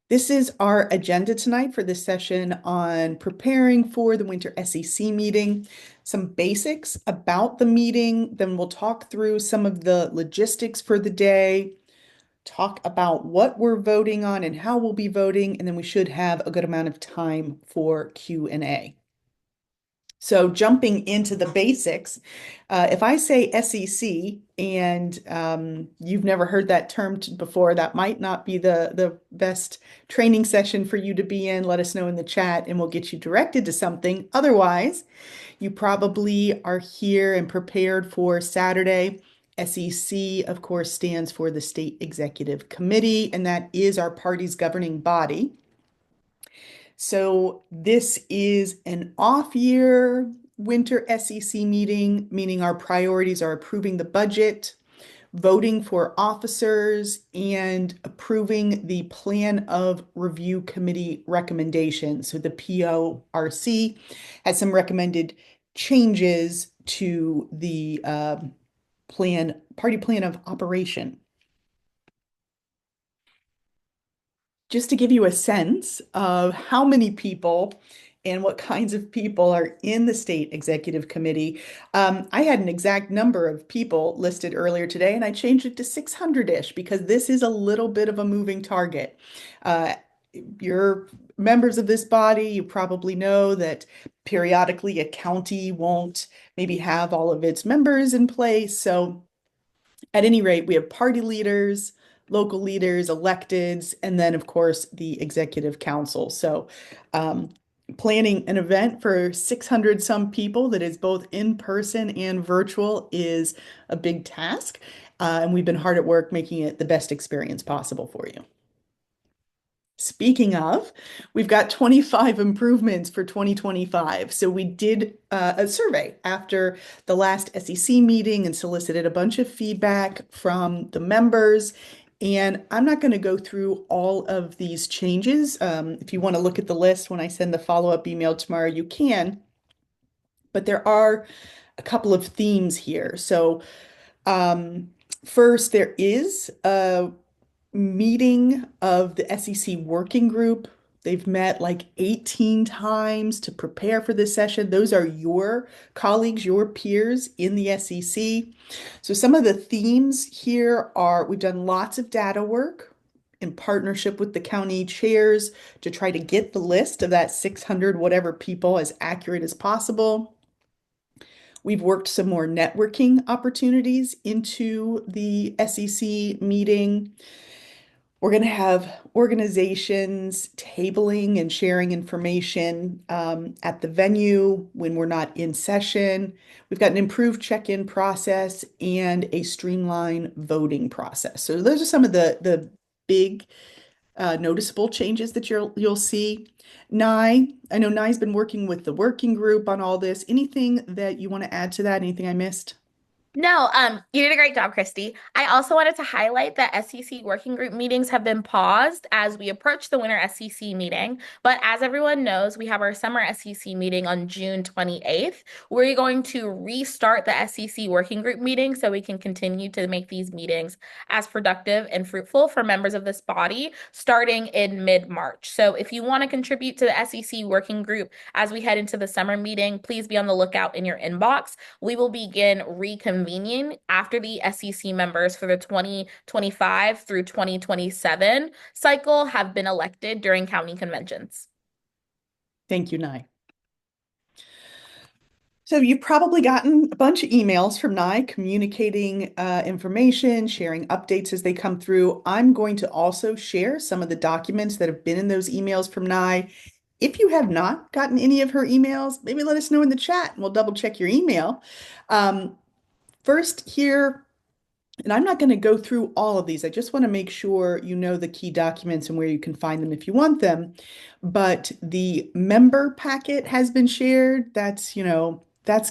This is our agenda tonight for this session on preparing for the winter SEC meeting. Some basics about the meeting, then we'll talk through some of the logistics for the day, talk about what we're voting on and how we'll be voting, and then we should have a good amount of time for Q&A. So jumping into the basics, if I say SEC and you've never heard that term before, that might not be the best training session for you to be in. Let us know in the chat and we'll get you directed to something. Otherwise, you probably are here and prepared for Saturday. SEC, of course, stands for the State Executive Committee, and that is our party's governing body. So this is an off-year winter SEC meeting, meaning our priorities are approving the budget, voting for officers, and approving the Plan of Review Committee recommendations. So the PORC has some recommended changes to the party plan of operation. Just to give you a sense of how many people and what kinds of people are in the state executive committee. I had an exact number of people listed earlier today, and I changed it to 600-ish because this is a little bit of a moving target. Uh, you're members of this body, you probably know that periodically a county won't maybe have all of its members in place. So at any rate, we have party leaders, local leaders, electeds, and then, of course, the executive council. So, planning an event for 600 some people that is both in person and virtual is a big task. And we've been hard at work making it the best experience possible for you. Speaking of, we've got 25 improvements for 2025. So we did a survey after the last SEC meeting and solicited a bunch of feedback from the members. And I'm not going to go through all of these changes. If you want to look at the list when I send the follow-up email tomorrow, you can. But there are a couple of themes here. So um, first, there is a meeting of the SEC working group. They've met like 18 times to prepare for this session. Those are your colleagues, your peers in the SEC. So some of the themes here are we've done lots of data work in partnership with the county chairs to try to get the list of that 600 whatever people as accurate as possible. We've worked some more networking opportunities into the SEC meeting. We're going to have organizations tabling and sharing information at the venue when we're not in session. We've got an improved check-in process and a streamlined voting process. So those are some of the big noticeable changes that you'll see. Nye, I know Nye's been working with the working group on all this. Anything that you want to add to that? Anything I missed? No, you did a great job, Christy. I also wanted to highlight that SEC working group meetings have been paused as we approach the winter SEC meeting. But as everyone knows, we have our summer SEC meeting on June 28th. We're going to restart the SEC working group meeting so we can continue to make these meetings as productive and fruitful for members of this body starting in mid-March. So if you want to contribute to the SEC working group as we head into the summer meeting, please be on the lookout in your inbox. We will begin reconvening after the SEC members for the 2025 through 2027 cycle have been elected during county conventions. Thank you, Nye. So you've probably gotten a bunch of emails from Nye communicating information, sharing updates as they come through. I'm going to also share some of the documents that have been in those emails from Nye. If you have not gotten any of her emails, maybe let us know in the chat and we'll double check your email. First here, and I'm not going to go through all of these. I just want to make sure you know the key documents and where you can find them if you want them. But the member packet has been shared. That's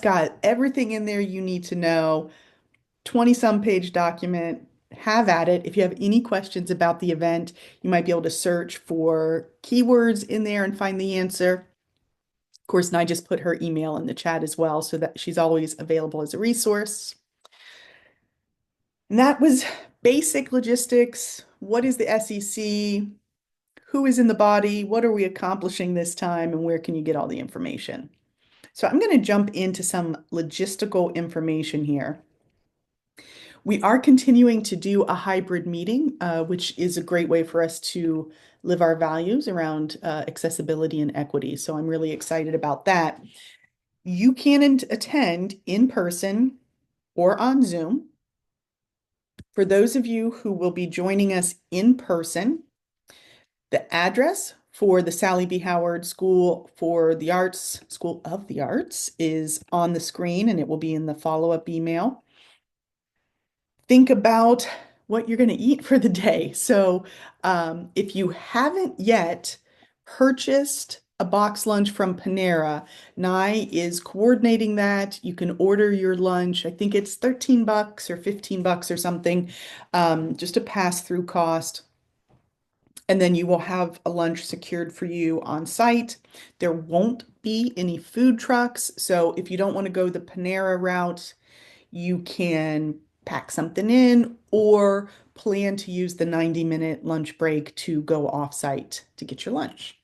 got everything in there you need to know. 20 some page document. Have at it. If you have any questions about the event, you might be able to search for keywords in there and find the answer. Of course, and I just put her email in the chat as well so that she's always available as a resource. And that was basic logistics. What is the SEC? who is in the body, what are we accomplishing this time, and where can you get all the information. So I'm going to jump into some logistical information here. We are continuing to do a hybrid meeting, which is a great way for us to live our values around accessibility and equity. So I'm really excited about that. You can attend in person or on Zoom. For those of you who will be joining us in person, the address for the Sally B. Howard School for the Arts, School of the Arts, is on the screen and it will be in the follow-up email. Think about what you're going to eat for the day. So, if you haven't yet purchased a box lunch from Panera, Nye is coordinating that. You can order your lunch. I think it's $13 or $15 or something, just a pass-through cost. And then you will have a lunch secured for you on site. There won't be any food trucks. So if you don't want to go the Panera route, you can pack something in or plan to use the 90-minute lunch break to go off-site to get your lunch.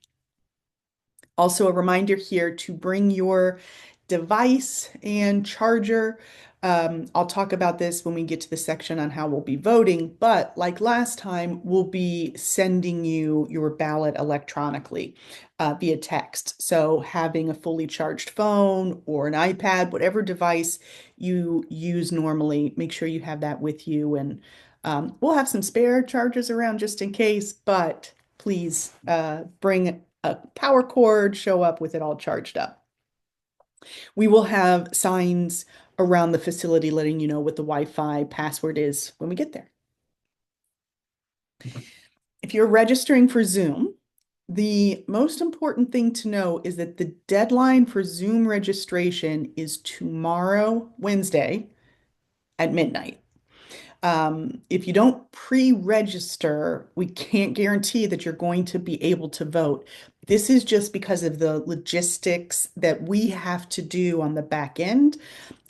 Also, a reminder here to bring your device and charger. I'll talk about this when we get to the section on how we'll be voting, but like last time, we'll be sending you your ballot electronically via text. So having a fully charged phone or an iPad, whatever device you use normally, make sure you have that with you. And we'll have some spare chargers around just in case, but please bring a power cord, show up with it all charged up. We will have signs around the facility letting you know what the Wi-Fi password is when we get there. If you're registering for Zoom, the most important thing to know is that the deadline for Zoom registration is tomorrow, Wednesday at midnight. If you don't pre-register, we can't guarantee that you're going to be able to vote. This is just because of the logistics that we have to do on the back end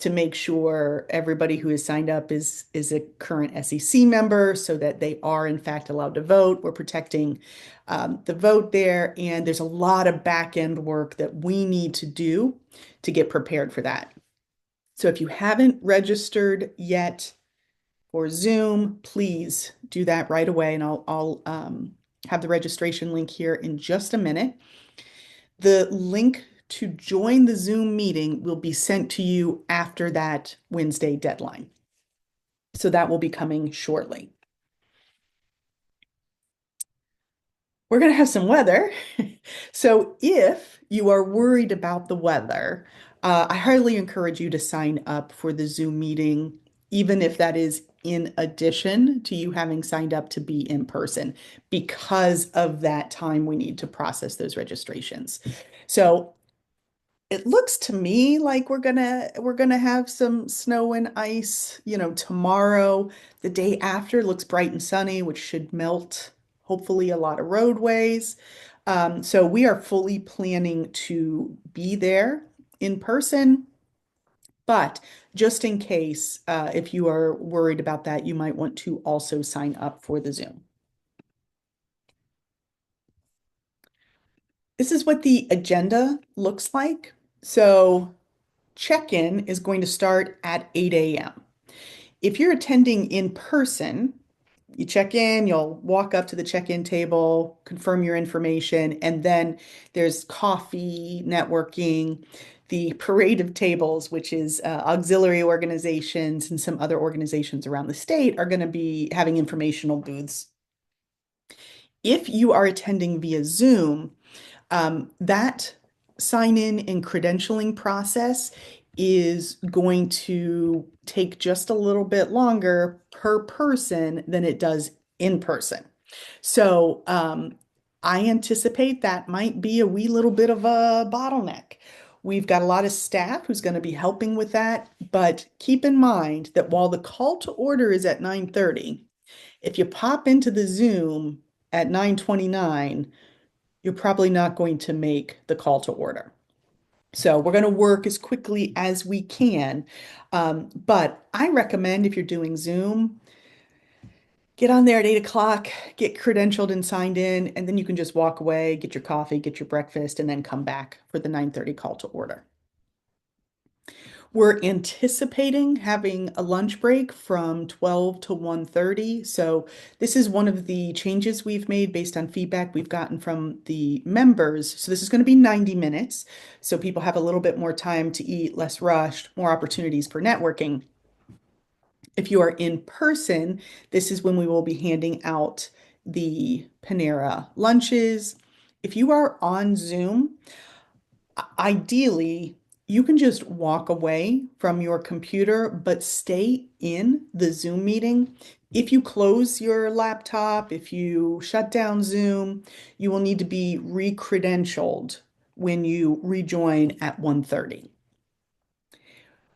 to make sure everybody who is signed up is a current SEC member so that they are in fact allowed to vote. We're protecting the vote there, and there's a lot of back end work that we need to do to get prepared for that. So if you haven't registered yet, for Zoom, please do that right away. And I'll have the registration link here in just a minute. The link to join the Zoom meeting will be sent to you after that Wednesday deadline. So that will be coming shortly. We're going to have some weather. So if you are worried about the weather, I highly encourage you to sign up for the Zoom meeting, even if that is in addition to you having signed up to be in person, because of that time we need to process those registrations. So it looks to me like we're gonna have some snow and ice, tomorrow. The day after looks bright and sunny, which should melt hopefully a lot of roadways. So we are fully planning to be there in person, but just in case, if you are worried about that, you might want to also sign up for the Zoom. This is what the agenda looks like. So check-in is going to start at 8 a.m. If you're attending in person, you check in, you'll walk up to the check-in table, confirm your information, and then there's coffee, networking, the parade of tables, which is auxiliary organizations and some other organizations around the state are going to be having informational booths. If you are attending via Zoom, that sign-in and credentialing process is going to take just a little bit longer per person than it does in person. So I anticipate that might be a wee little bit of a bottleneck. We've got a lot of staff who's going to be helping with that, but keep in mind that while the call to order is at 9:30, if you pop into the Zoom at 9:29, you're probably not going to make the call to order. So we're going to work as quickly as we can. But I recommend if you're doing Zoom, Get on there at 8 o'clock, get credentialed and signed in, and then you can just walk away, get your coffee, get your breakfast, and then come back for the 9:30 call to order. We're anticipating having a lunch break from 12 to 1:30. So this is one of the changes we've made based on feedback we've gotten from the members. So this is going to be 90 minutes. So people have a little bit more time to eat, less rushed, more opportunities for networking. If you are in person, this is when we will be handing out the Panera lunches. If you are on Zoom, ideally, you can just walk away from your computer, but stay in the Zoom meeting. If you close your laptop, if you shut down Zoom, you will need to be re-credentialed when you rejoin at 1:30.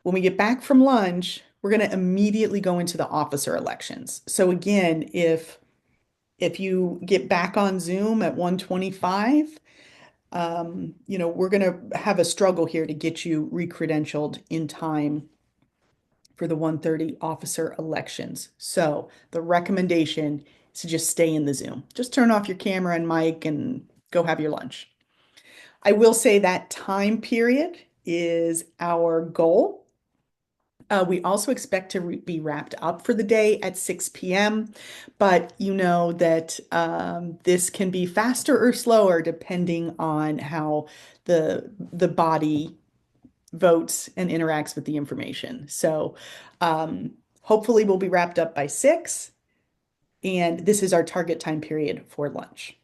When we get back from lunch, we're going to immediately go into the officer elections. So again, if you get back on Zoom at 1:25, we're going to have a struggle here to get you re-credentialed in time for the 1:30 officer elections. So the recommendation is to just stay in the Zoom. Just turn off your camera and mic and go have your lunch. I will say that time period is our goal. We also expect to be wrapped up for the day at 6 p.m., but you know that this can be faster or slower depending on how the body votes and interacts with the information. So hopefully we'll be wrapped up by 6, and this is our target time period for lunch.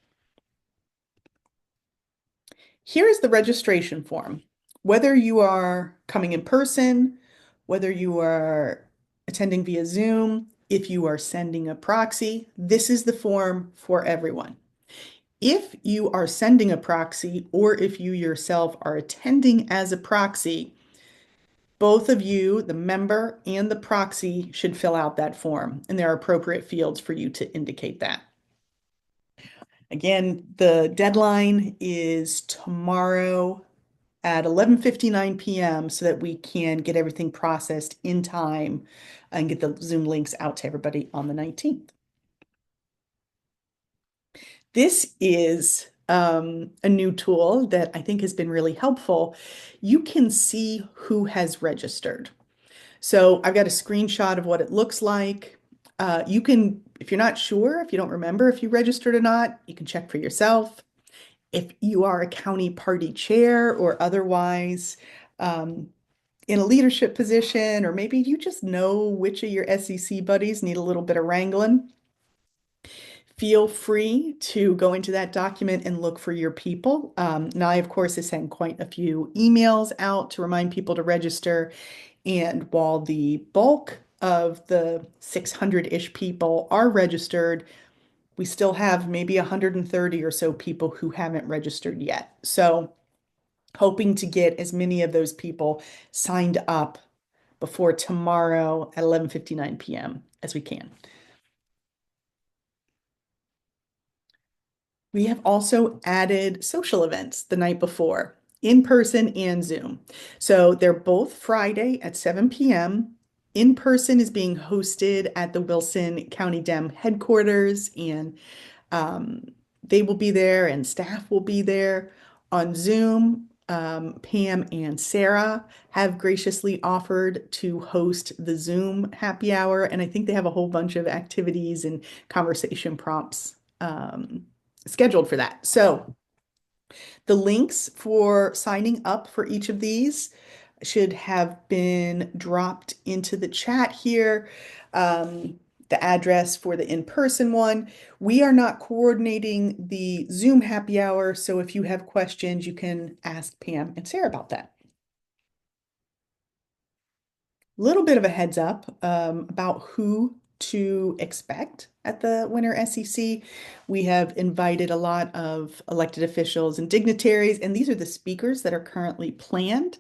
Here is the registration form. Whether you are coming in person, whether you are attending via Zoom, if you are sending a proxy, this is the form for everyone. If you are sending a proxy or if you yourself are attending as a proxy, both of you, the member and the proxy, should fill out that form, and there are appropriate fields for you to indicate that. Again, the deadline is tomorrow at 11:59 p.m. so that we can get everything processed in time and get the Zoom links out to everybody on the 19th. This is a new tool that I think has been really helpful. You can see who has registered. So I've got a screenshot of what it looks like. You can, if you're not sure, if you don't remember if you registered or not, you can check for yourself. If you are a county party chair or otherwise in a leadership position, or maybe you just know which of your SEC buddies need a little bit of wrangling, feel free to go into that document and look for your people. Now, I, of course, have sent quite a few emails out to remind people to register. And while the bulk of the 600-ish people are registered, we still have maybe 130 or so people who haven't registered yet. So hoping to get as many of those people signed up before tomorrow at 11:59 p.m. as we can. We have also added social events the night before, in person and Zoom. So they're both Friday at 7 p.m. In person is being hosted at the Wilson County Dem headquarters, and they will be there and staff will be there. On Zoom, Pam and Sarah have graciously offered to host the Zoom happy hour, and I think they have a whole bunch of activities and conversation prompts scheduled for that. So the links for signing up for each of these should have been dropped into the chat here. The address for the in-person one. We are not coordinating the Zoom happy hour, so if you have questions, you can ask Pam and Sarah about that. Little bit of a heads up about who to expect at the Winter SEC. We have invited a lot of elected officials and dignitaries, and these are the speakers that are currently planned.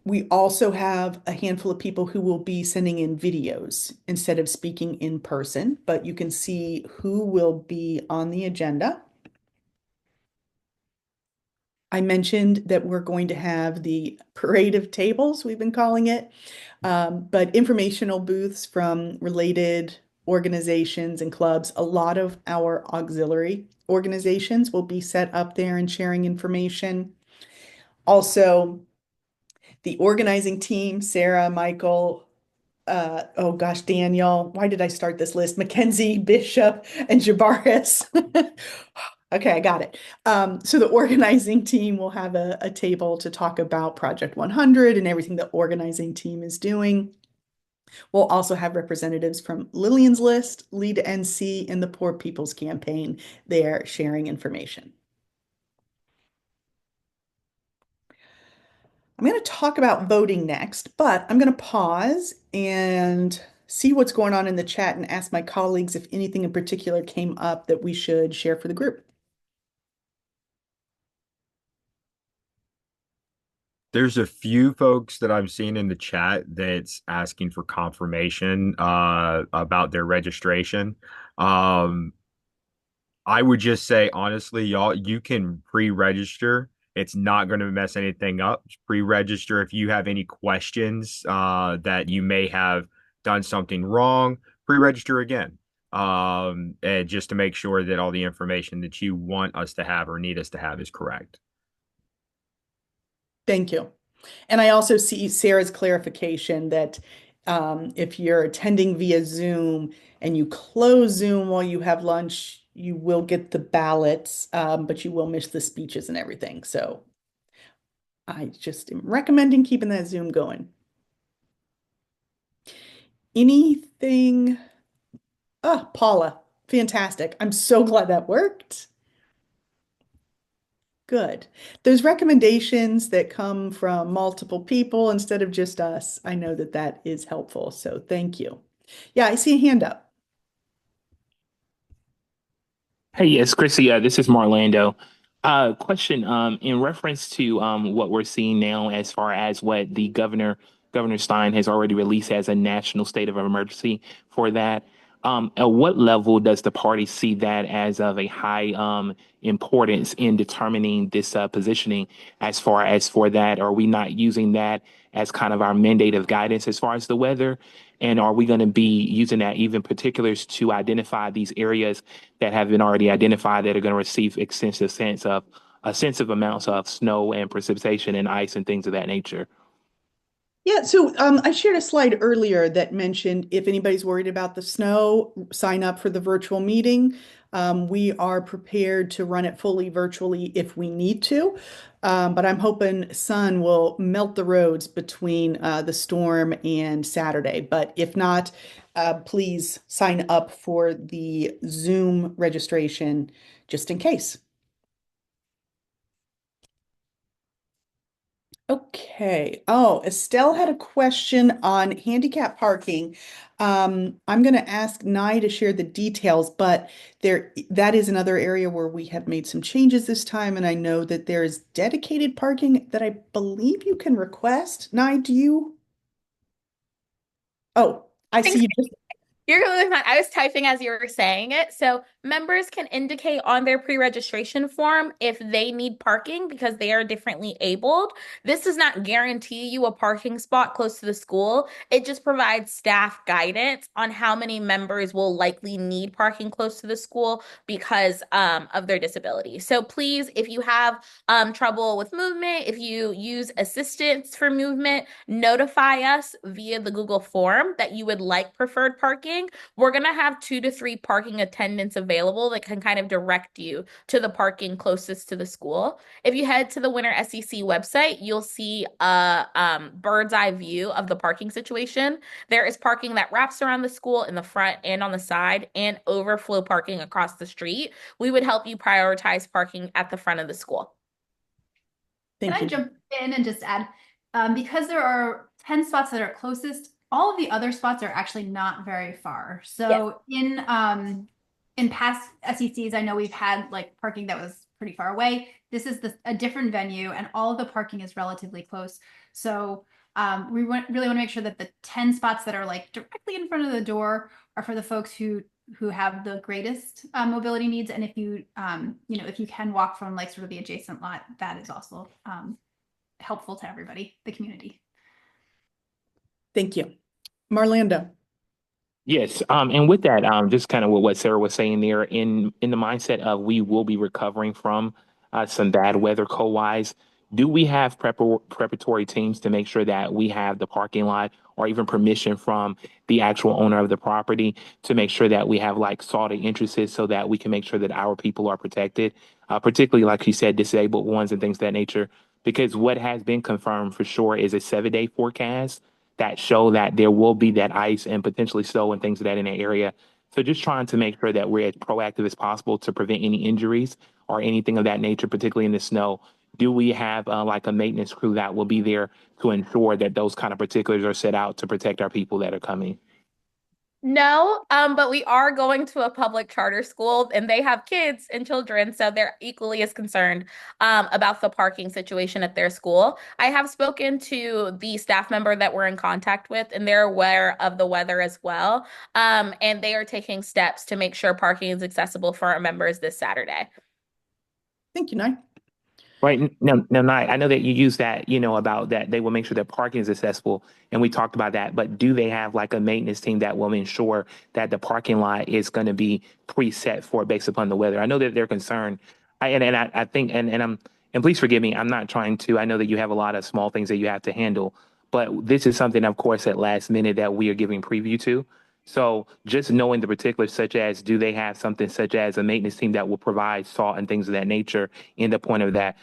We also have a handful of people who will be sending in videos instead of speaking in person, but you can see who will be on the agenda. I mentioned that we're going to have the parade of tables, we've been calling it, but informational booths from related organizations and clubs. A lot of our auxiliary organizations will be set up there and sharing information. Also, the organizing team, Sarah, Michael, oh gosh, Daniel, why did I start this list? Mackenzie, Bishop, and Jabaris. Okay, I got it. So the organizing team will have a table to talk about Project 100 and everything the organizing team is doing. We'll also have representatives from Lillian's List, Lead NC, and the Poor People's Campaign there sharing information. I'm going to talk about voting next, but I'm going to pause and see what's going on in the chat and ask my colleagues if anything in particular came up that we should share for the group. There's a few folks that I'm seeing in the chat that's asking for confirmation about their registration. Um, I would just say honestly, y'all, you can pre-register. It's not going to mess anything up. Just pre-register if you have any questions that you may have done something wrong, pre-register again. And just to make sure that all the information that you want us to have or need us to have is correct. Thank you. And I also see Sarah's clarification that if you're attending via Zoom and you close Zoom while you have lunch, you will get the ballots, but you will miss the speeches and everything. So I just am recommending keeping that Zoom going. Anything? Oh, Paula, fantastic. I'm so glad that worked. Good. Those recommendations that come from multiple people instead of just us, I know that that is helpful. So thank you. Yeah, I see a hand up. Hey, yes, Chrissy, this is Marlando. Question, in reference to what we're seeing now as far as what the Governor Stein has already released as a national state of emergency for that. At what level does the party see that as of a high importance in determining this positioning as far as for that? Are we not using that as kind of our mandate of guidance as far as the weather? And are we going to be using that even particulars to identify these areas that have been already identified that are going to receive extensive sense of amounts of snow and precipitation and ice and things of that nature? Yeah, so I shared a slide earlier that mentioned if anybody's worried about the snow, sign up for the virtual meeting. We are prepared to run it fully virtually if we need to, but I'm hoping sun will melt the roads between the storm and Saturday. But if not, please sign up for the Zoom registration just in case. Okay. Oh, Estelle had a question on handicap parking. I'm going to ask Nye to share the details, but that is another area where we have made some changes this time, and I know that there is dedicated parking that I believe you can request. Nye, do you? Oh, I see Thanks. you just. You're completely fine. I was typing as you were saying it. So members can indicate on their pre-registration form if they need parking because they are differently abled. This does not guarantee you a parking spot close to the school. It just provides staff guidance on how many members will likely need parking close to the school because of their disability. So please, if you have trouble with movement, if you use assistance for movement, notify us via the Google form that you would like preferred parking. We're going to have 2 to 3 parking attendants available that can kind of direct you to the parking closest to the school. If you head to the Winter SEC website, you'll see a bird's eye view of the parking situation. There is parking that wraps around the school in the front and on the side, and overflow parking across the street. We would help you prioritize parking at the front of the school. Thank Can I you. jump in and just add, because there are 10 spots that are closest, all of the other spots are actually not very far. So in past SECs, I know we've had like parking that was pretty far away. This is a different venue, and all of the parking is relatively close. So we really want to make sure that the 10 spots that are like directly in front of the door are for the folks who who have the greatest mobility needs. And if you, if you can walk from like sort of the adjacent lot, that is also helpful to everybody, the community. Thank you. Marlanda. Yes, and with that, just kind of what Sarah was saying there, in the mindset of we will be recovering from some bad weather co-wise, do we have preparatory teams to make sure that we have the parking lot or even permission from the actual owner of the property to make sure that we have like salted entrances so that we can make sure that our people are protected, particularly like you said, disabled ones and things of that nature? Because what has been confirmed for sure is a 7-day forecast that show that there will be that ice and potentially snow and things of that in that area. So just trying to make sure that we're as proactive as possible to prevent any injuries or anything of that nature, particularly in the snow. Do we have like a maintenance crew that will be there to ensure that those kind of particulars are set out to protect our people that are coming? No, but we are going to a public charter school and they have kids and children, so they're equally as concerned about the parking situation at their school. I have spoken to the staff member that we're in contact with, and they're aware of the weather as well. And they are taking steps to make sure parking is accessible for our members this Saturday. Thank you, Nye. Right. No, I know that you use that, about that they will make sure that parking is accessible. And we talked about that. But do they have like a maintenance team that will ensure that the parking lot is going to be preset for based upon the weather? I know that they're concerned. I think, and please forgive me, I'm not trying to, I know that you have a lot of small things that you have to handle, but this is something, of course, at last minute that we are giving preview to. So just knowing the particulars, such as do they have something such as a maintenance team that will provide salt and things of that nature in the point of that,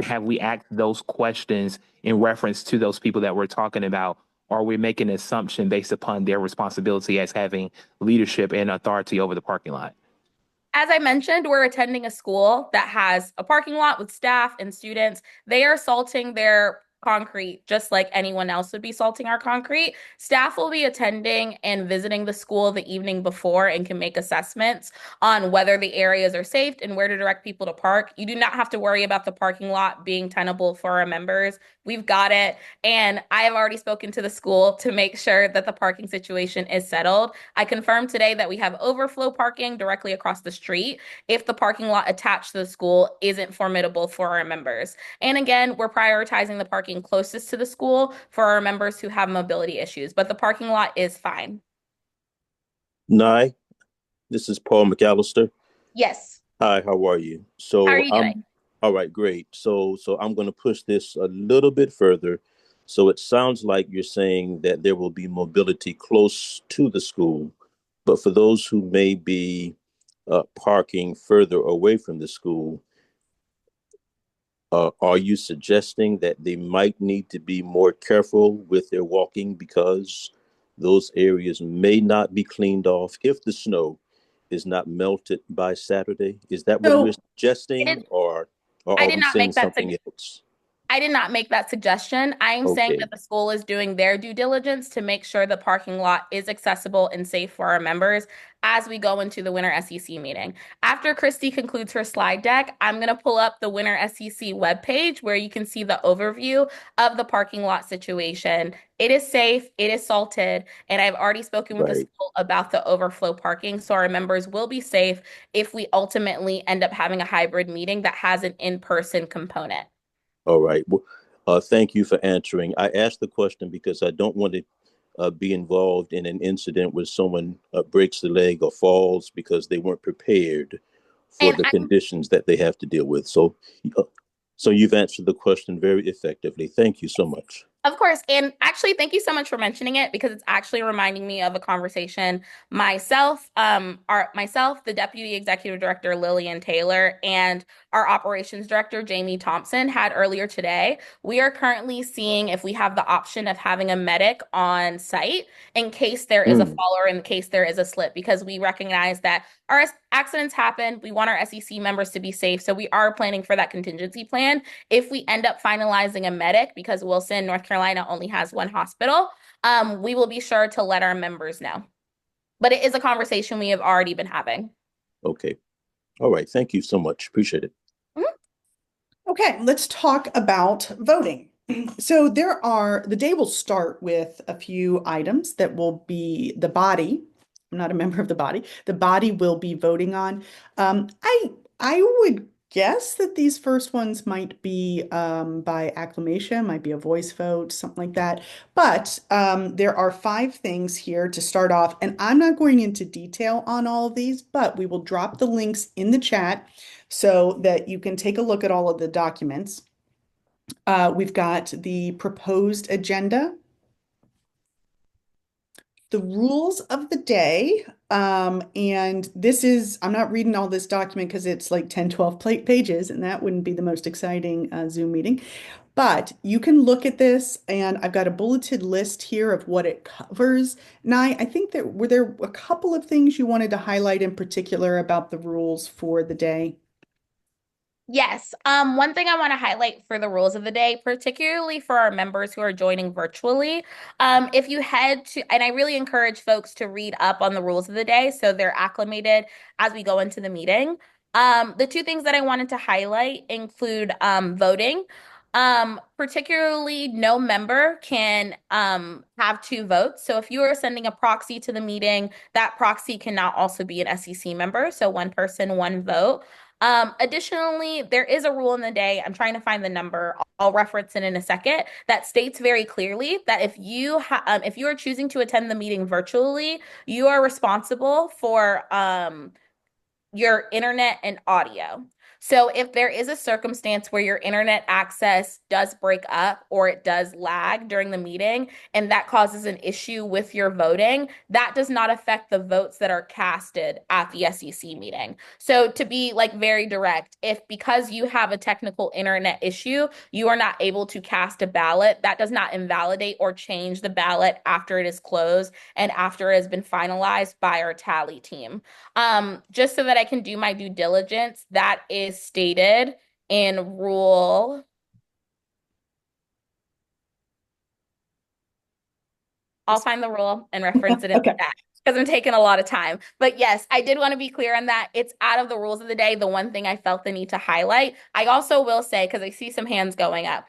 have we asked those questions in reference to those people that we're talking about? Or are we making an assumption based upon their responsibility as having leadership and authority over the parking lot? As I mentioned, we're attending a school that has a parking lot with staff and students. They are salting their concrete just like anyone else would be salting our concrete. Staff will be attending and visiting the school the evening before and can make assessments on whether the areas are safe and where to direct people to park. You do not have to worry about the parking lot being tenable for our members. We've got it. And I have already spoken to the school to make sure that the parking situation is settled. I confirmed today that we have overflow parking directly across the street if the parking lot attached to the school isn't formidable for our members. And again, we're prioritizing the parking closest to the school for our members who have mobility issues, but the parking lot is fine. Nye, this is Paul McAllister. Yes. Hi, how are you? How are you doing? All right, great. So I'm going to push this a little bit further. So it sounds like you're saying that there will be mobility close to the school, but for those who may be parking further away from the school, are you suggesting that they might need to be more careful with their walking because those areas may not be cleaned off if the snow is not melted by Saturday? Is that what you're suggesting, or I are did we not saying make that something else? I did not make that suggestion. I am saying Okay, that the school is doing their due diligence to make sure the parking lot is accessible and safe for our members as we go into the winter SEC meeting. After Christy concludes her slide deck, I'm going to pull up the winter SEC webpage where you can see the overview of the parking lot situation. It is safe, it is salted, and I've already spoken with the right. school about the overflow parking, so our members will be safe if we ultimately end up having a hybrid meeting that has an in-person component. All right. Well, thank you for answering. I asked the question because I don't want to be involved in an incident where someone breaks the leg or falls because they weren't prepared for And the conditions that they have to deal with. Uh, so you've answered the question very effectively. Thank you so much. Of course. And actually, thank you so much for mentioning it because it's actually reminding me of a conversation myself, the Deputy Executive Director Lillian Taylor, and our Operations Director Jamie Thompson had earlier today. We are currently seeing if we have the option of having a medic on site in case there is a fall or in case there is a slip, because we recognize that our accidents happen. We want our SEC members to be safe. So we are planning for that contingency plan. If we end up finalizing a medic, because Wilson, North Carolina only has one hospital, we will be sure to let our members know. But it is a conversation we have already been having. Okay. All right. Thank you so much. Appreciate it. Okay, let's talk about voting. So the day will start with a few items that will be the body I'm not a member of the body will be voting on. I would guess that these first ones might be by acclamation, might be a voice vote, something like that. But there are 5 things here to start off, and I'm not going into detail on all of these, but we will drop the links in the chat so that you can take a look at all of the documents. We've got the proposed agenda, the rules of the day. And this is, I'm not reading all this document because it's like 10, 12 pages, and that wouldn't be the most exciting Zoom meeting. But you can look at this, and I've got a bulleted list here of what it covers. Nye, I think that were there a couple of things you wanted to highlight in particular about the rules for the day? Yes. One thing I want to highlight for the rules of the day, particularly for our members who are joining virtually, if you head to, and I really encourage folks to read up on the rules of the day so they're acclimated as we go into the meeting. The 2 things that I wanted to highlight include voting. Particularly, no member can have 2 votes. So if you are sending a proxy to the meeting, that proxy can now also be an SEC member. So 1 person, 1 vote. Additionally, there is a rule in the day. I'm trying to find the number. I'll reference it in a second. That states very clearly that if you are choosing to attend the meeting virtually, you are responsible for your internet and audio. So if there is a circumstance where your internet access does break up or it does lag during the meeting and that causes an issue with your voting, that does not affect the votes that are casted at the SEC meeting. So to be like very direct, if because you have a technical internet issue, you are not able to cast a ballot, that does not invalidate or change the ballot after it is closed and after it has been finalized by our tally team. Just so that I can do my due diligence, that is stated in rule. I'll find the rule and reference it in Okay. the chat because I'm taking a lot of time. But yes, I did want to be clear on that. It's out of the rules of the day. The one thing I felt the need to highlight. I also will say, because I see some hands going up.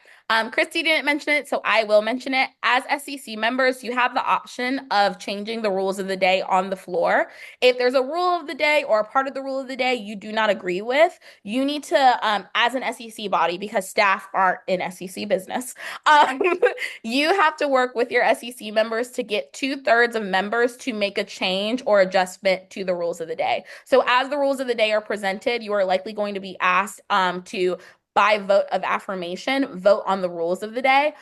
Christy didn't mention it, so I will mention it. As SEC members, you have the option of changing the rules of the day on the floor. If there's a rule of the day or a part of the rule of the day you do not agree with, you need to, as an SEC body, because staff aren't in SEC business, you have to work with your SEC members to get 2/3 of members to make a change or adjustment to the rules of the day. So as the rules of the day are presented, you are likely going to be asked to by vote of affirmation, vote on the rules of the day.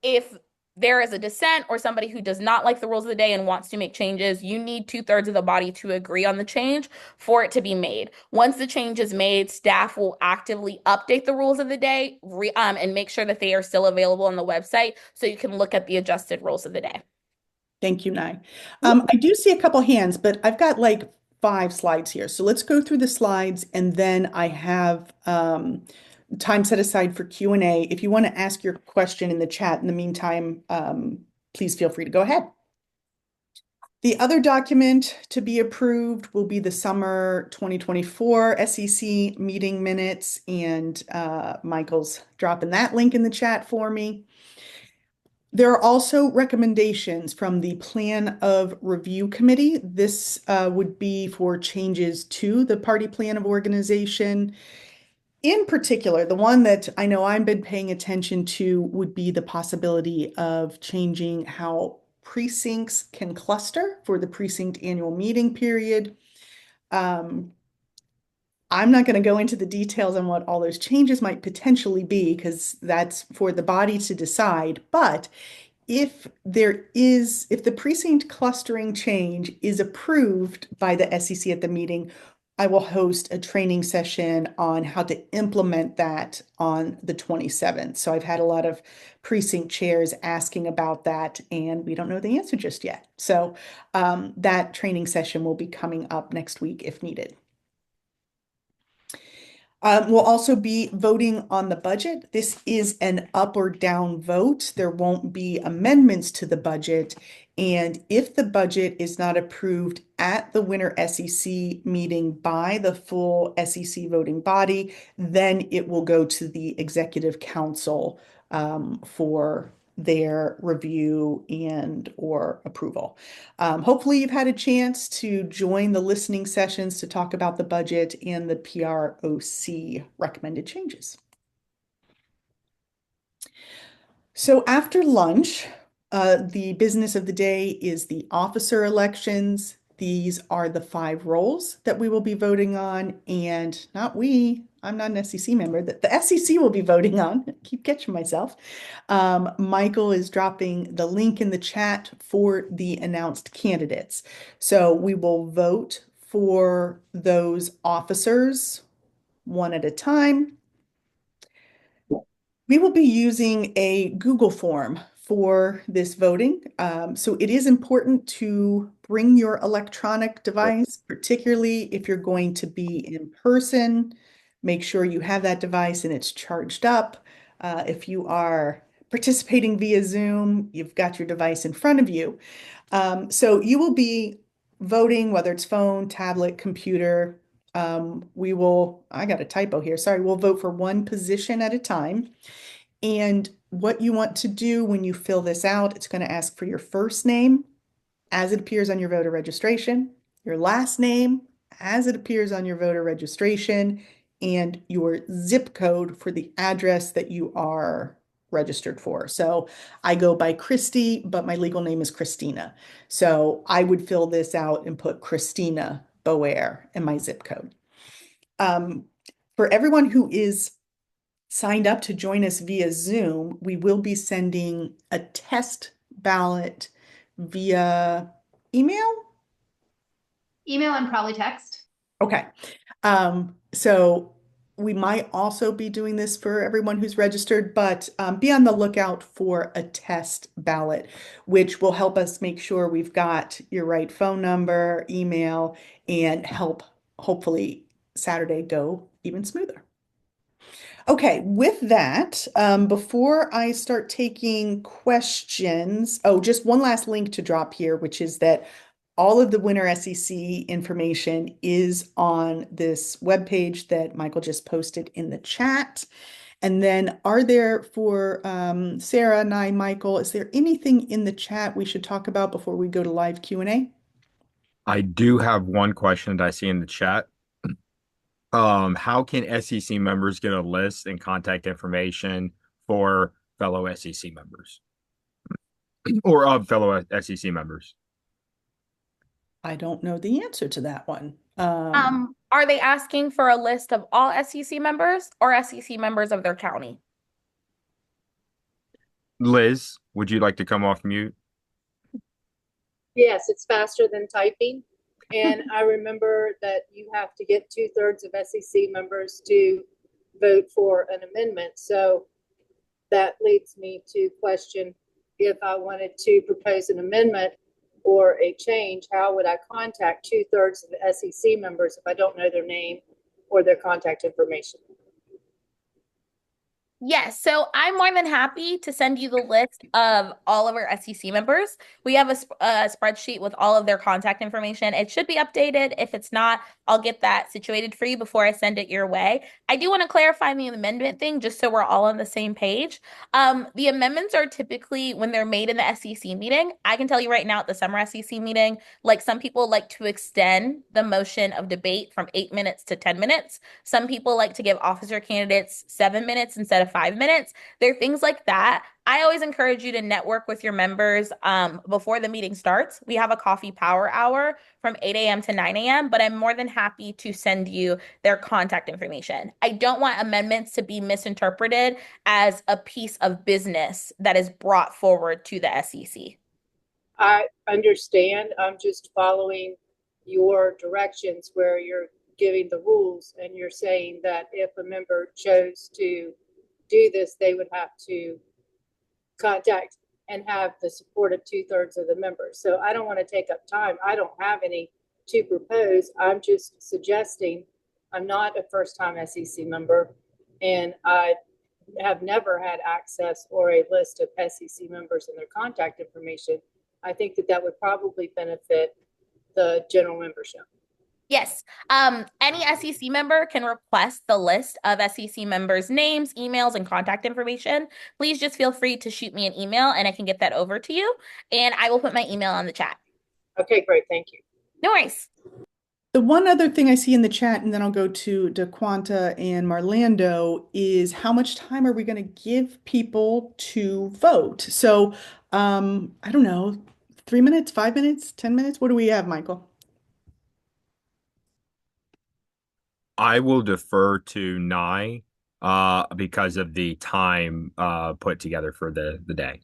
If there is a dissent or somebody who does not like the rules of the day and wants to make changes, you need 2/3 of the body to agree on the change for it to be made. Once the change is made, staff will actively update the rules of the day and make sure that they are still available on the website so you can look at the adjusted rules of the day. Thank you, Nye. I do see a couple hands, but I've got like 5 slides here. So let's go through the slides, and then I have time set aside for Q&A. If you want to ask your question in the chat in the meantime, please feel free to go ahead. The other document to be approved will be the summer 2024 SEC meeting minutes, and Michael's dropping that link in the chat for me. There are also recommendations from the Plan of Review Committee. This would be for changes to the party plan of organization. In particular, the one that I know I've been paying attention to would be the possibility of changing how precincts can cluster for the precinct annual meeting period. I'm not going to go into the details on what all those changes might potentially be because that's for the body to decide. But if the precinct clustering change is approved by the SEC at the meeting, I will host a training session on how to implement that on the 27th. So I've had a lot of precinct chairs asking about that, and we don't know the answer just yet. So that training session will be coming up next week if needed. We'll also be voting on the budget. This is an up or down vote. There won't be amendments to the budget. And if the budget is not approved at the winter SEC meeting by the full SEC voting body, then it will go to the Executive Council for their review and or approval. Hopefully you've had a chance to join the listening sessions to talk about the budget and the PROC recommended changes. So after lunch, the business of the day is the officer elections. These are the 5 roles that we will be voting on, and not we, I'm not an SEC member, that the SEC will be voting on. I keep catching myself. Michael is dropping the link in the chat for the announced candidates. So we will vote for those officers one at a time. We will be using a Google form for this voting. So it is important to bring your electronic device, particularly if you're going to be in person. Make sure you have that device and it's charged up. If you are participating via Zoom, you've got your device in front of you. So you will be voting, whether it's phone, tablet, computer. I got a typo here. Sorry, we'll vote for one position at a time. And what you want to do when you fill this out, it's going to ask for your first name as it appears on your voter registration, your last name as it appears on your voter registration, and your zip code for the address that you are registered for. So I go by Christy, but my legal name is Christina. So I would fill this out and put Christina Boer in my zip code. For everyone who is signed up to join us via Zoom, we will be sending a test ballot via email. Email and probably text. Okay. So we might also be doing this for everyone who's registered, but be on the lookout for a test ballot, which will help us make sure we've got your right phone number, email, and help hopefully Saturday go even smoother. Okay, with that, before I start taking questions, just one last link to drop here, which is that all of the winter SEC information is on this webpage that Michael just posted in the chat. And then are there for Sarah and I, Michael, is there anything in the chat we should talk about before we go to live Q&A? I do have one question that I see in the chat. How can SEC members get a list and contact information for fellow SEC members or of fellow SEC members? I don't know the answer to that one. Are they asking for a list of all SEC members or SEC members of their county? Liz, would you like to come off mute? Yes, it's faster than typing. And I remember that you have to get 2/3 of SEC members to vote for an amendment. So that leads me to question, if I wanted to propose an amendment or a change, how would I contact 2/3 of the SEC members if I don't know their name or their contact information? Yes, so I'm more than happy to send you the list of all of our SEC members. We have a spreadsheet with all of their contact information. It should be updated. If it's not, I'll get that situated for you before I send it your way. I do want to clarify the amendment thing just so we're all on the same page. The amendments are typically when they're made in the SEC meeting. I can tell you right now at the summer SEC meeting, like some people like to extend the motion of debate from 8 minutes to 10 minutes. Some people like to give officer candidates 7 minutes instead of 5 minutes. There are things like that. I always encourage you to network with your members before the meeting starts. We have a coffee power hour from 8 a.m. to 9 a.m., but I'm more than happy to send you their contact information. I don't want amendments to be misinterpreted as a piece of business that is brought forward to the SEC. I understand. I'm just following your directions where you're giving the rules and you're saying that if a member chose to do this, they would have to contact and have the support of 2/3 of the members. So I don't want to take up time. I don't have any to propose. I'm just suggesting, I'm not a first-time SEC member, and I have never had access or a list of SEC members and their contact information. I think that that would probably benefit the general membership. Yes. Any SEC member can request the list of SEC members' names, emails, and contact information. Please just feel free to shoot me an email and I can get that over to you. And I will put my email on the chat. Okay, great. Thank you. No worries. The one other thing I see in the chat, and then I'll go to DeQuanta and Marlando, is how much time are we going to give people to vote? So, I don't know, 3 minutes, 5 minutes, 10 minutes? What do we have, Michael? I will defer to Nye because of the time put together for the day.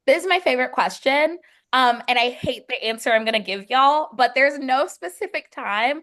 This is my favorite question. And I hate the answer I'm going to give y'all, but there's no specific time.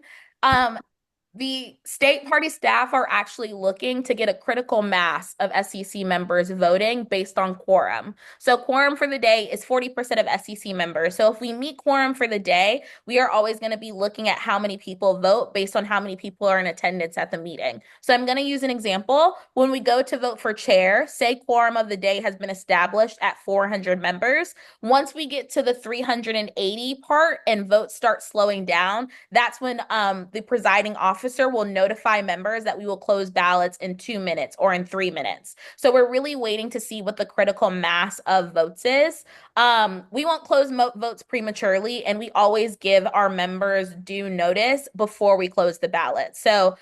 The state party staff are actually looking to get a critical mass of SEC members voting based on quorum. So quorum for the day is 40% of SEC members. So if we meet quorum for the day, we are always going to be looking at how many people vote based on how many people are in attendance at the meeting. So I'm going to use an example. When we go to vote for chair, say quorum of the day has been established at 400 members. Once we get to the 380 part and votes start slowing down, that's when the presiding officer will notify members that we will close ballots in 2 minutes or in 3 minutes. So we're really waiting to see what the critical mass of votes is. We won't close votes prematurely, and we always give our members due notice before we close the ballot. So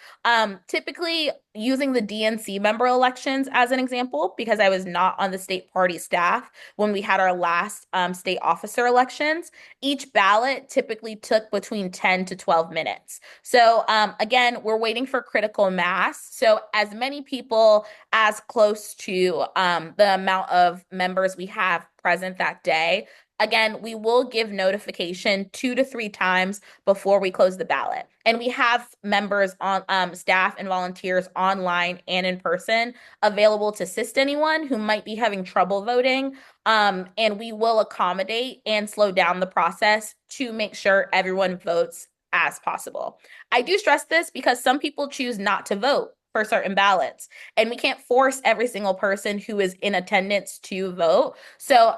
typically, using the DNC member elections as an example, because I was not on the state party staff when we had our last state officer elections, each ballot typically took between 10 to 12 minutes. So again, we're waiting for critical mass. So as many people as close to the amount of members we have present that day. Again, we will give notification 2 to 3 times before we close the ballot. And we have members on staff and volunteers online and in person available to assist anyone who might be having trouble voting. And we will accommodate and slow down the process to make sure everyone votes as possible. I do stress this because some people choose not to vote for certain ballots, and we can't force every single person who is in attendance to vote. So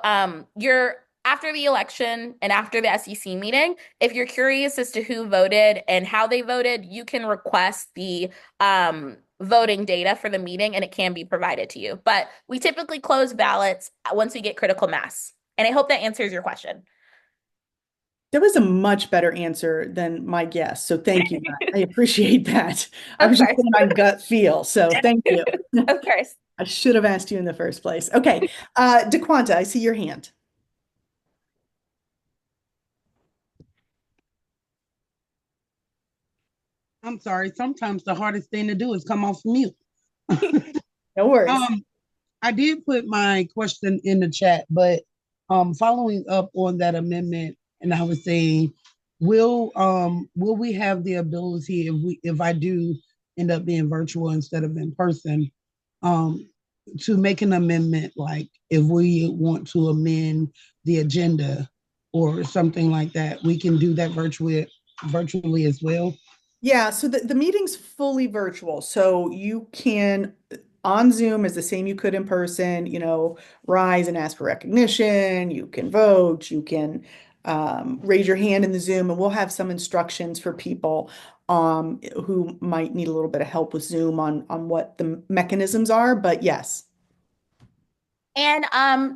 you're after the election and after the SEC meeting, if you're curious as to who voted and how they voted, you can request the voting data for the meeting and it can be provided to you. But we typically close ballots once we get critical mass. And I hope that answers your question. That was a much better answer than my guess. So thank you. I appreciate that. I was just course. going on gut feel. So thank you. Of course. I should have asked you in the first place. Okay. DeQuanta, I see your hand. I'm sorry. Sometimes the hardest thing to do is come off mute. No worries. I did put my question in the chat, but following up on that amendment, and I was saying, will we have the ability if I do end up being virtual instead of in person, to make an amendment, like if we want to amend the agenda or something like that, we can do that virtually as well? Yeah, so the meeting's fully virtual. So you can, on Zoom is the same you could in person, rise and ask for recognition. You can vote, you can raise your hand in the Zoom, and we'll have some instructions for people who might need a little bit of help with Zoom on what the mechanisms are. But yes. And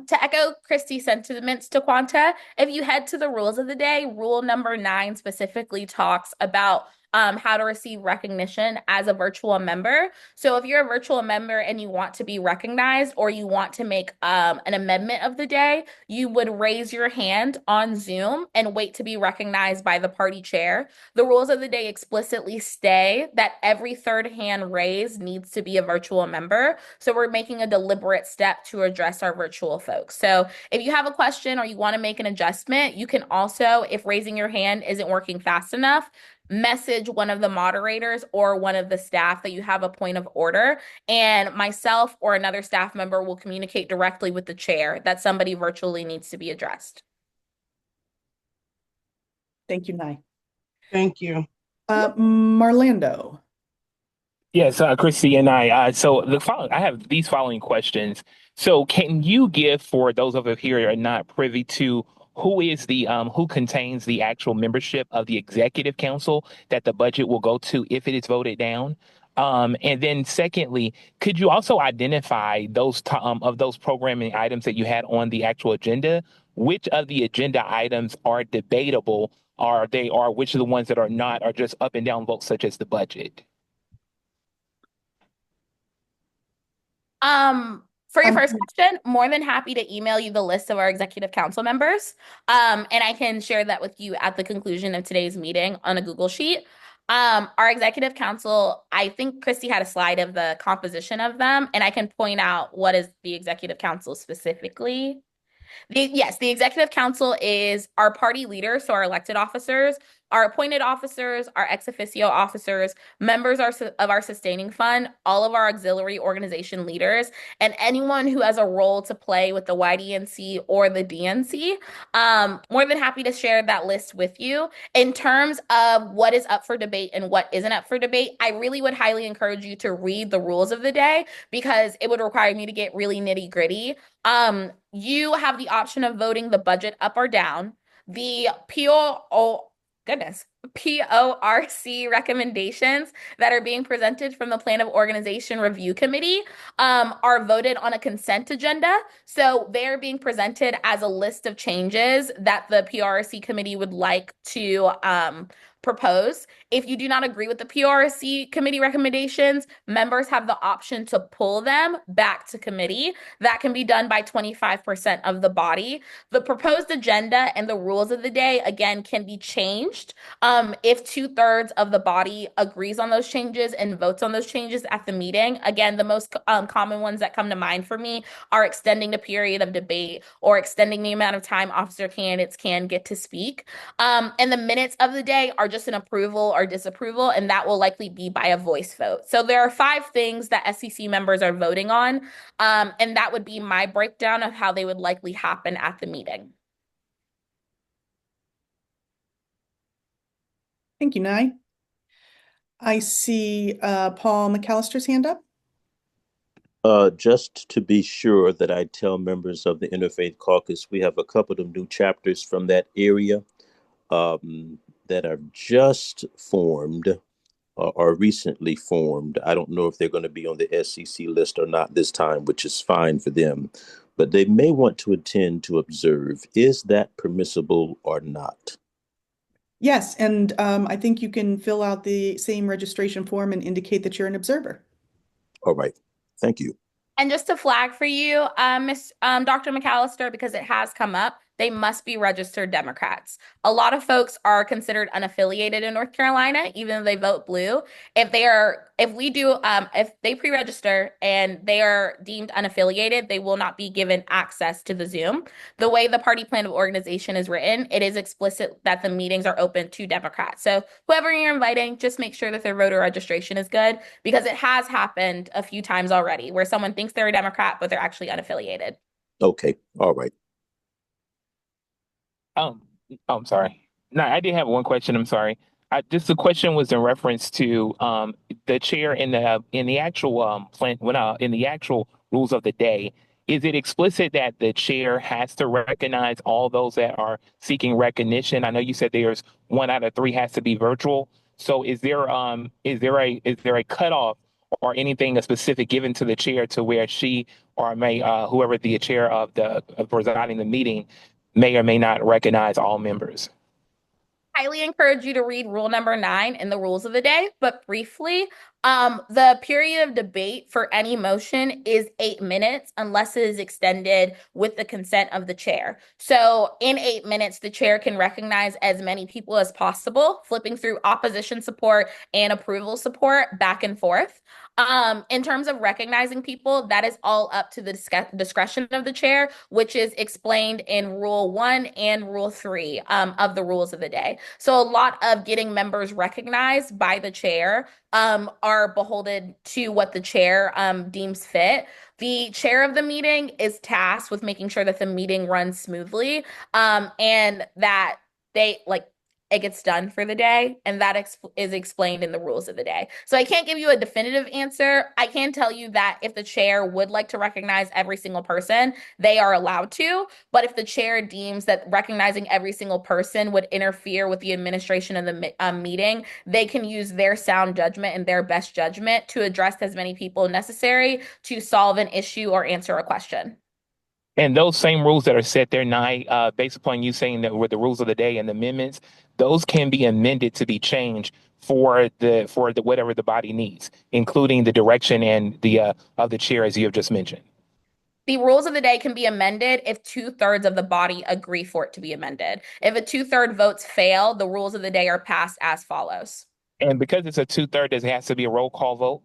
to echo Christy's sentiments to Quanta, if you head to the rules of the day, rule number 9 specifically talks about how to receive recognition as a virtual member. So if you're a virtual member and you want to be recognized or you want to make an amendment of the day, you would raise your hand on Zoom and wait to be recognized by the party chair. The rules of the day explicitly say that every third hand raised needs to be a virtual member. So we're making a deliberate step to address our virtual folks. So if you have a question or you want to make an adjustment, you can also, if raising your hand isn't working fast enough, message one of the moderators or one of the staff that you have a point of order, and myself or another staff member will communicate directly with the chair that somebody virtually needs to be addressed. Thank you, Nye. Thank you. Marlando. Yes, Christy and I. So I have these following questions. So can you give, for those of us here that are not privy to who is the who contains the actual membership of the executive council that the budget will go to if it is voted down? And then secondly, could you also identify those of those programming items that you had on the actual agenda? Which of the agenda items are debatable? Are they, or which of the ones that are not are just up and down votes, such as the budget? For your Um, first question, more than happy to email you the list of our executive council members. And I can share that with you at the conclusion of today's meeting on a Google Sheet. Our executive council, I think Christy had a slide of the composition of them, and I can point out what is the executive council specifically. Yes, the executive council is our party leaders, so our elected officers, our appointed officers, our ex officio officers, members of our sustaining fund, all of our auxiliary organization leaders, and anyone who has a role to play with the YDNC or the DNC. More than happy to share that list with you. In terms of what is up for debate and what isn't up for debate, I really would highly encourage you to read the rules of the day because it would require me to get really nitty gritty. You have the option of voting the budget up or down. The PORC recommendations that are being presented from the Plan of Organization Review Committee are voted on a consent agenda. So they're being presented as a list of changes that the PRC committee would like to propose. If you do not agree with the PRC committee recommendations, members have the option to pull them back to committee. That can be done by 25% of the body. The proposed agenda and the rules of the day, again, can be changed if 2/3 of the body agrees on those changes and votes on those changes at the meeting. Again, the most common ones that come to mind for me are extending the period of debate or extending the amount of time officer candidates can get to speak. And the minutes of the day are just an approval or disapproval, and that will likely be by a voice vote. So there are 5 things that SCC members are voting on, and that would be my breakdown of how they would likely happen at the meeting. Thank you, Nye. I see Paul McAllister's hand up. Just to be sure that I tell members of the Interfaith Caucus, we have a couple of new chapters from that area that are just formed or recently formed. I don't know if they're going to be on the SCC list or not this time, which is fine for them, but they may want to attend to observe. Is that permissible or not? Yes, and I think you can fill out the same registration form and indicate that you're an observer. All right. Thank you. And just to flag for you, Dr. McAllister, because it has come up, they must be registered Democrats. A lot of folks are considered unaffiliated in North Carolina, even though they vote blue. If they pre-register and they are deemed unaffiliated, they will not be given access to the Zoom. The way the party plan of organization is written, it is explicit that the meetings are open to Democrats. So whoever you're inviting, just make sure that their voter registration is good because it has happened a few times already where someone thinks they're a Democrat, but they're actually unaffiliated. Okay. All right. I'm sorry. No, I did have one question. I'm sorry. Just the question was in reference to the chair in the actual plan in the actual rules of the day. Is it explicit that the chair has to recognize all those that are seeking recognition? I know you said there's 1 out of 3 has to be virtual. So is there a cutoff or anything specific given to the chair to where she or may whoever the chair of presiding the meeting may or may not recognize all members? Highly encourage you to read rule number 9 in the rules of the day, but briefly, the period of debate for any motion is 8 minutes unless it is extended with the consent of the chair. So in 8 minutes, the chair can recognize as many people as possible, flipping through opposition support and approval support back and forth. In terms of recognizing people, that is all up to the discretion of the chair, which is explained in Rule 1 and Rule 3 of the rules of the day. So a lot of getting members recognized by the chair are beholden to what the chair deems fit. The chair of the meeting is tasked with making sure that the meeting runs smoothly and that they it gets done for the day, and that is explained in the rules of the day. So I can't give you a definitive answer. I can tell you that if the chair would like to recognize every single person, they are allowed to. But if the chair deems that recognizing every single person would interfere with the administration of the meeting, they can use their sound judgment and their best judgment to address as many people necessary to solve an issue or answer a question. And those same rules that are set there, Nye, based upon you saying that with the rules of the day and the amendments, those can be amended to be changed for the whatever the body needs, including the direction and the of the chair, as you have just mentioned. The rules of the day can be amended if 2/3 of the body agree for it to be amended. If a 2/3 votes fail, the rules of the day are passed as follows. And because it's a 2/3, does it have to be a roll call vote?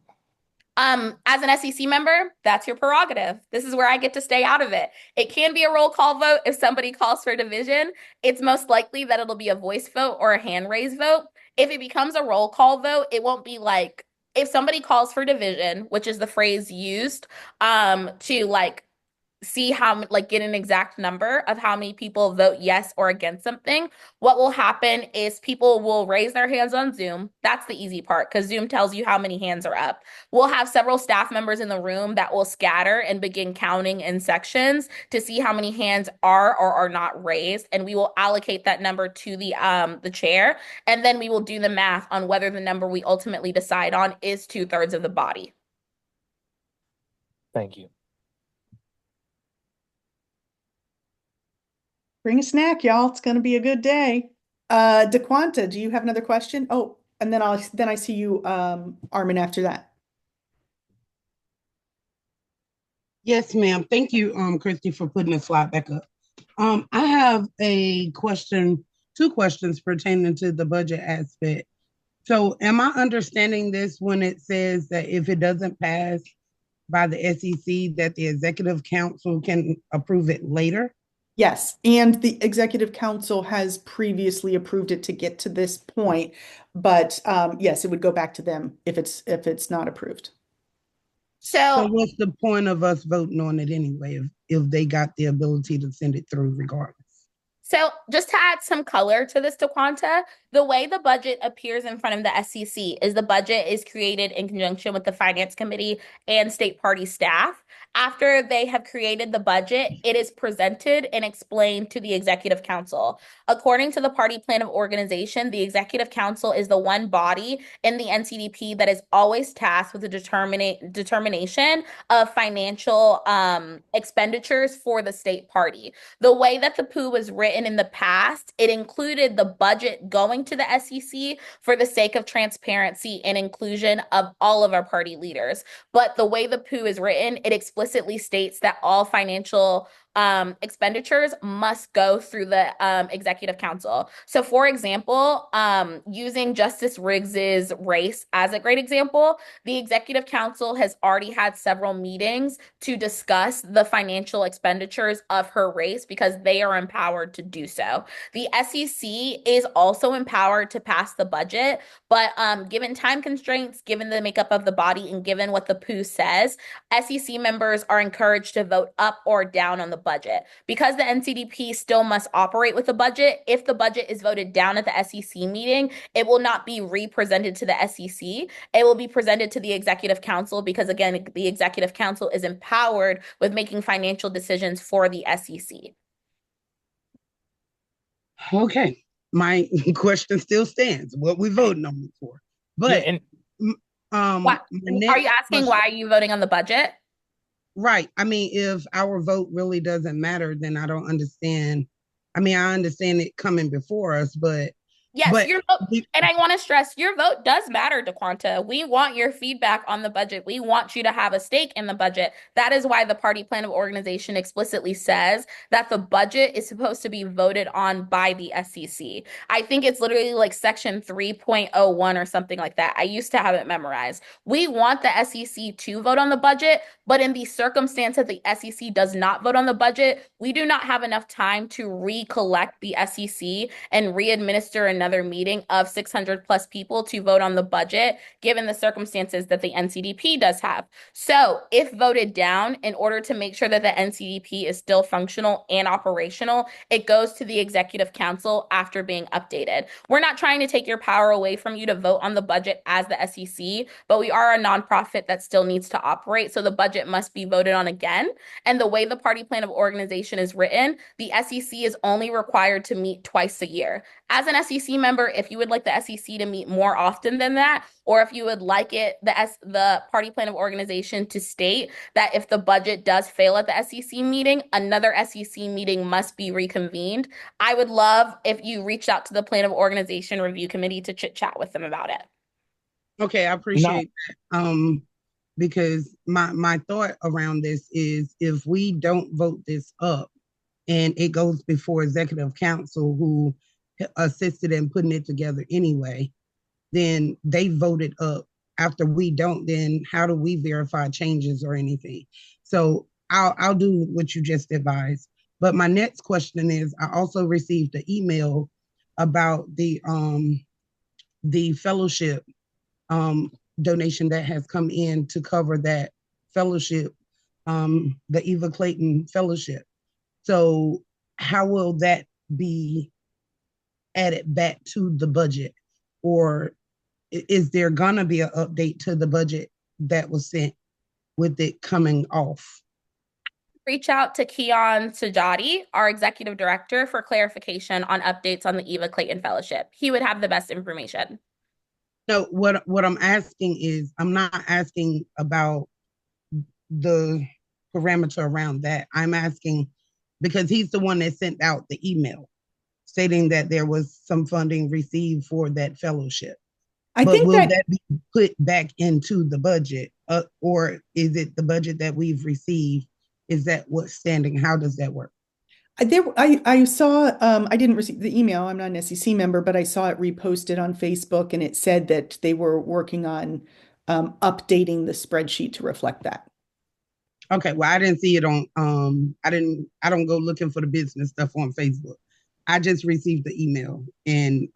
As an SEC member, that's your prerogative. This is where I get to stay out of it. It can be a roll call vote if somebody calls for division. It's most likely that it'll be a voice vote or a hand raise vote. If it becomes a roll call vote, it won't be like if somebody calls for division, which is the phrase used to like see how like get an exact number of how many people vote yes or against something. What will happen is people will raise their hands on Zoom. That's the easy part because Zoom tells you how many hands are up. We'll have several staff members in the room that will scatter and begin counting in sections to see how many hands are or are not raised, and we will allocate that number to the chair, and then we will do the math on whether the number we ultimately decide on is 2/3 of the body. Thank you. Bring a snack, y'all. It's going to be a good day. DeQuanta, do you have another question? Oh, and then I see you, Armin, after that. Yes, ma'am. Thank you, Christy, for putting the slide back up. I have a question, two questions pertaining to the budget aspect. So am I understanding this when it says that if it doesn't pass by the SEC, that the executive council can approve it later? Yes, and the executive council has previously approved it to get to this point, but yes, it would go back to them if it's not approved. So what's the point of us voting on it anyway if they got the ability to send it through regardless? So just to add some color to this, DeQuanta, the way the budget appears in front of the SEC is the budget is created in conjunction with the Finance Committee and state party staff. After they have created the budget, it is presented and explained to the Executive Council. According to the party plan of organization, the Executive Council is the one body in the NCDP that is always tasked with the determination of financial expenditures for the state party. The way that the POO was written in the past, it included the budget going to the SEC for the sake of transparency and inclusion of all of our party leaders. But the way the POO is written, it explicitly states that all financial expenditures must go through the Executive Council. So for example, using Justice Riggs's race as a great example, the Executive Council has already had several meetings to discuss the financial expenditures of her race because they are empowered to do so. The SEC is also empowered to pass the budget, but given time constraints, given the makeup of the body, and given what the POO says, SEC members are encouraged to vote up or down on the budget. Because the NCDP still must operate with the budget, if the budget is voted down at the SEC meeting, it will not be re-presented to the SEC. It will be presented to the Executive Council because, again, the Executive Council is empowered with making financial decisions for the SEC. Okay, my question still stands. What we voting on it for? But Yeah, are you asking why are you voting on the budget? Right. I mean, if our vote really doesn't matter, then I don't understand. I mean, I understand it coming before us, but yes, your vote, and I want to stress your vote does matter, DeQuanta. We want your feedback on the budget. We want you to have a stake in the budget. That is why the party plan of organization explicitly says that the budget is supposed to be voted on by the SEC. I think it's literally like section 3.01 or something like that. I used to have it memorized. We want the SEC to vote on the budget, but in the circumstance that the SEC does not vote on the budget, we do not have enough time to recollect the SEC and re-administer enough another meeting of 600 plus people to vote on the budget, given the circumstances that the NCDP does have. So if voted down, in order to make sure that the NCDP is still functional and operational, it goes to the Executive Council after being updated. We're not trying to take your power away from you to vote on the budget as the SEC, but we are a nonprofit that still needs to operate. So the budget must be voted on again. And the way the party plan of organization is written, the SEC is only required to meet twice a year. As an SEC member, if you would like the SEC to meet more often than that, or if you would like it, the party plan of organization to state that if the budget does fail at the SEC meeting, another SEC meeting must be reconvened. I would love if you reached out to the plan of organization review committee to chit chat with them about it. Okay, I appreciate that. Because my thought around this is if we don't vote this up and it goes before Executive Council, who assisted in putting it together anyway, then they voted up. After we don't, then how do we verify changes or anything? So I'll do what you just advised. But my next question is, I also received an email about the fellowship donation that has come in to cover that fellowship, the Eva Clayton Fellowship. So how will that be added back to the budget? Or is there gonna be an update to the budget that was sent with it coming off? Reach out to Keon Sajati, our executive director, for clarification on updates on the Eva Clayton Fellowship. He would have the best information. No, what I'm asking is, I'm not asking about the parameter around that. I'm asking because he's the one that sent out the email stating that there was some funding received for that fellowship. I But think will that that be put back into the budget, or is it the budget that we've received? Is that what's standing? How does that work? I saw, I didn't receive the email. I'm not an SEC member, but I saw it reposted on Facebook and it said that they were working on updating the spreadsheet to reflect that. Okay, well, I didn't see it on, I don't go looking for the business stuff on Facebook. I just received the email and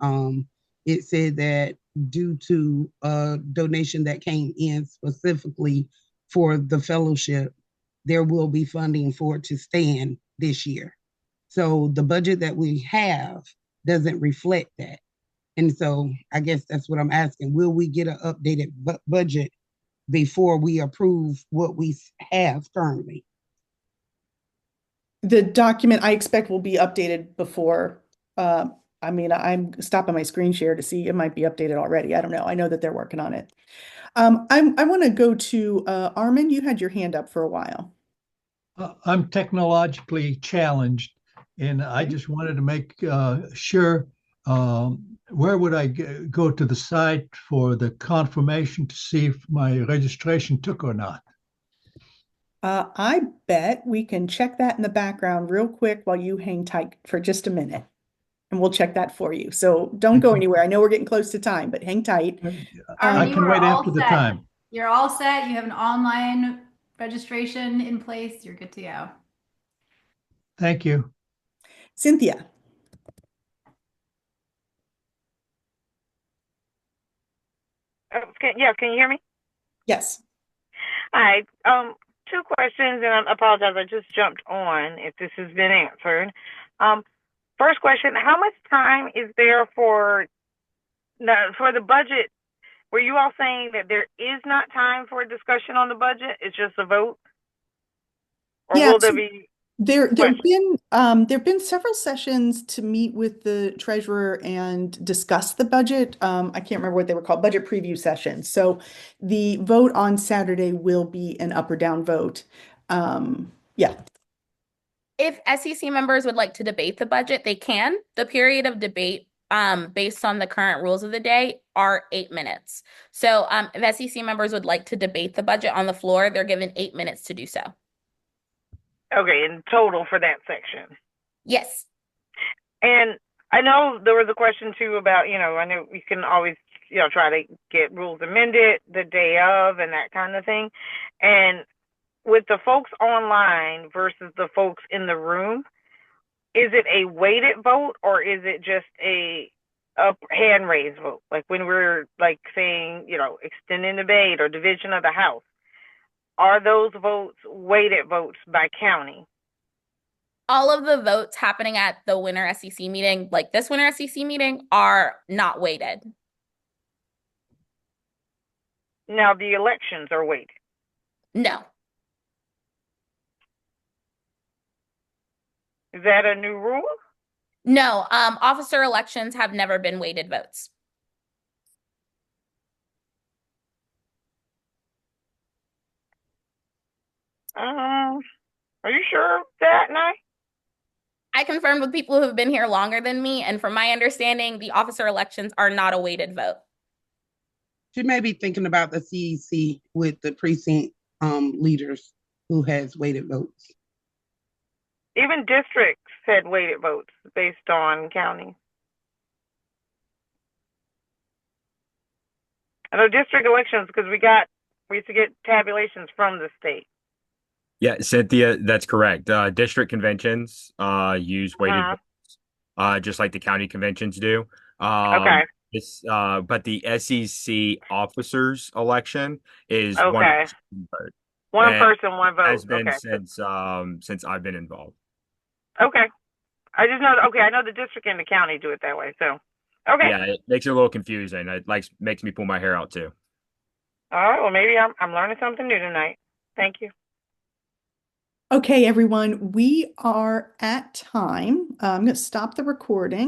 it said that due to a donation that came in specifically for the fellowship, there will be funding for it to stand this year. So the budget that we have doesn't reflect that. And so I guess that's what I'm asking. Will we get an updated budget before we approve what we have currently? The document I expect will be updated before, I mean, I'm stopping my screen share to see it might be updated already. I don't know. I know that they're working on it. I want to go to Armin. You had your hand up for a while. I'm technologically challenged, and I just wanted to make sure where would I go to the site for the confirmation to see if my registration took or not? I bet we can check that in the background real quick while you hang tight for just a minute. And we'll check that for you. So don't go anywhere. I know we're getting close to time, but hang tight. I can wait after the time. You're all set. You have an online registration in place. You're good to go. Thank you. Cynthia. Can you hear me? Yes. Hi. Two questions, and I apologize. I just jumped on if this has been answered. First question: how much time is there for the budget? Were you all saying that there is not time for a discussion on the budget? It's just a vote, or Yeah, will there so be? there've been several sessions to meet with the treasurer and discuss the budget. I can't remember what they were called, budget preview sessions. So the vote on Saturday will be an up or down vote. Yeah. If SEC members would like to debate the budget, they can. The period of debate, based on the current rules of the day, are 8 minutes. So if SEC members would like to debate the budget on the floor, they're given 8 minutes to do so. Okay, in total for that section. Yes. And I know there was a question too about, I know we can always, try to get rules amended the day of and that kind of thing. And with the folks online versus the folks in the room, is it a weighted vote or is it just a hand raised vote, like when we're like saying, extending debate or division of the House. Are those votes weighted votes by county? All of the votes happening at the winter SEC meeting, like this winter SEC meeting, are not weighted. Now the elections are weighted. No. Is that a new rule? No, officer elections have never been weighted votes. Are you sure of that, Nye? I confirmed with people who have been here longer than me, and from my understanding, the officer elections are not a weighted vote. She may be thinking about the CEC with the precinct leaders who has weighted votes. Even districts had weighted votes based on county. I know district elections because we used to get tabulations from the state. Yeah, Cynthia, that's correct. District conventions use weighted votes, just like the county conventions do. Okay. But the SEC officers election is Okay. one person vote. One And person, one vote. has been Okay. since I've been involved. Okay. I just know. Okay, I know the district and the county do it that way. So, okay. Yeah, it makes it a little confusing. It makes me pull my hair out too. All right. Well, maybe I'm learning something new tonight. Thank you. Okay, everyone, we are at time. I'm going to stop the recording.